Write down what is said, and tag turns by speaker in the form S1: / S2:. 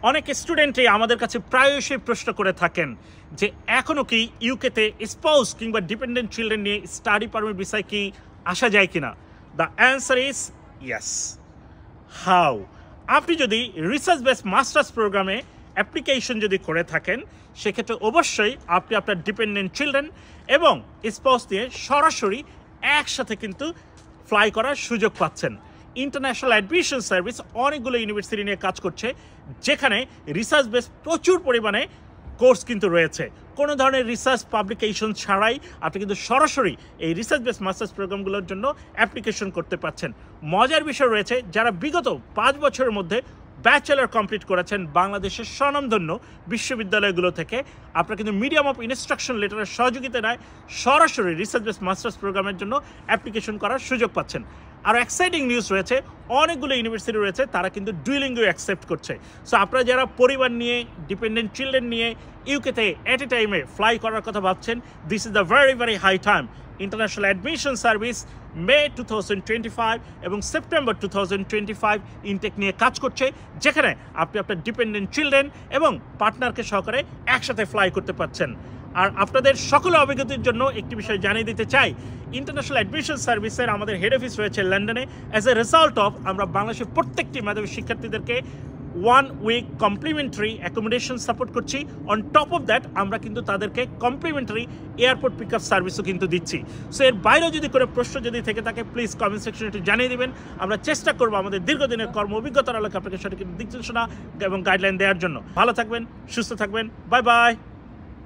S1: অনেক স্টুডেন্টই আমাদের কাছে প্রায়শই প্রশ্ন করে থাকেন যে এখনও কি ইউকেতে স্পাউস কিংবা ডিপেন্ডেন্ট চিলড্রেন নিয়ে স্টাডি পারমিট ভিসায় কি আসা যায় কিনা। The answer is yes. How? আপনি যদি রিসার্চ বেস মাস্টার্স প্রোগ্রামে অ্যাপ্লিকেশন যদি করে থাকেন সেক্ষেত্রে অবশ্যই আপনি আপনার ডিপেন্ডেন্ট চিলড্রেন এবং স্পাউস নিয়ে সরাসরি একসাথে কিন্তু ফ্লাই করার সুযোগ পাচ্ছেন। ইন্টারন্যাশনাল অ্যাডমিশন সার্ভিস অনেকগুলো ইউনিভার্সিটি নিয়ে কাজ করছে যেখানে রিসার্চ বেস প্রচুর পরিমাণে কোর্স কিন্তু রয়েছে। কোনো ধরনের রিসার্চ পাবলিকেশন ছাড়াই আপনি কিন্তু সরাসরি এই রিসার্চ বেস মাস্টার্স প্রোগ্রামগুলোর জন্য অ্যাপ্লিকেশন করতে পারছেন। মজার বিষয় রয়েছে, যারা বিগত 5 বছরের মধ্যে ব্যাচেলর কমপ্লিট করেছেন বাংলাদেশের স্বনামধন্য বিশ্ববিদ্যালয়গুলো থেকে, আপনারা কিন্তু মিডিয়াম অফ ইনস্ট্রাকশন লেটারের সহযোগিতা নেয় সরাসরি রিসার্চ বেস মাস্টার্স প্রোগ্রামের জন্য অ্যাপ্লিকেশন করার সুযোগ পাচ্ছেন। আর এক্সাইটিং নিউজ রয়েছে, অনেকগুলো ইউনিভার্সিটি রয়েছে তারা কিন্তু ডুইলিঙ্গো অ্যাকসেপ্ট করছে। সো আপনারা যারা পরিবার নিয়ে ডিপেন্ডেন্ট চিলড্রেন নিয়ে ইউকেতে এট এ টাইমে ফ্লাই করার কথা ভাবছেন, this is the very very high time. International admission service May 2025 এবং সেপ্টেম্বর 2025 ইনটেক নিয়ে কাজ করছে, যেখানে আপনি আপনার ডিপেন্ডেন্ট চিলড্রেন এবং পার্টনারকে সহকারে একসাথে ফ্লাই করতে পারছেন। আর আপনাদের সকল অভিজ্ঞতার জন্য একটি বিষয় জানিয়ে দিতে চাই, ইন্টারন্যাশনাল অ্যাডমিশন সার্ভিসের আমাদের হেড অফিস রয়েছে লন্ডনে। অ্যাজ এ রেজাল্ট অফ আমরা বাংলাদেশের প্রত্যেকটি মেধাবী শিক্ষার্থীদেরকে 1 উইক কমপ্লিমেন্টারি অ্যাকোমোডেশন সাপোর্ট করছি। অন টপ অফ দ্যাট আমরা কিন্তু তাদেরকে কমপ্লিমেন্টারি এয়ারপোর্ট পিক আপ সার্ভিসও কিন্তু দিচ্ছি। সো এর বাইরেও যদি কোনো প্রশ্ন যদি থেকে থাকে প্লিজ কমেন্ট সেকশনে একটু জানিয়ে দেবেন। আমরা চেষ্টা করবো আমাদের দীর্ঘদিনের কর্ম অভিজ্ঞতার আলোকে আপনাকে সঠিক দিক নির্দেশনা এবং গাইডলাইন দেওয়ার জন্য। ভালো থাকবেন, সুস্থ থাকবেন, বাই বাই।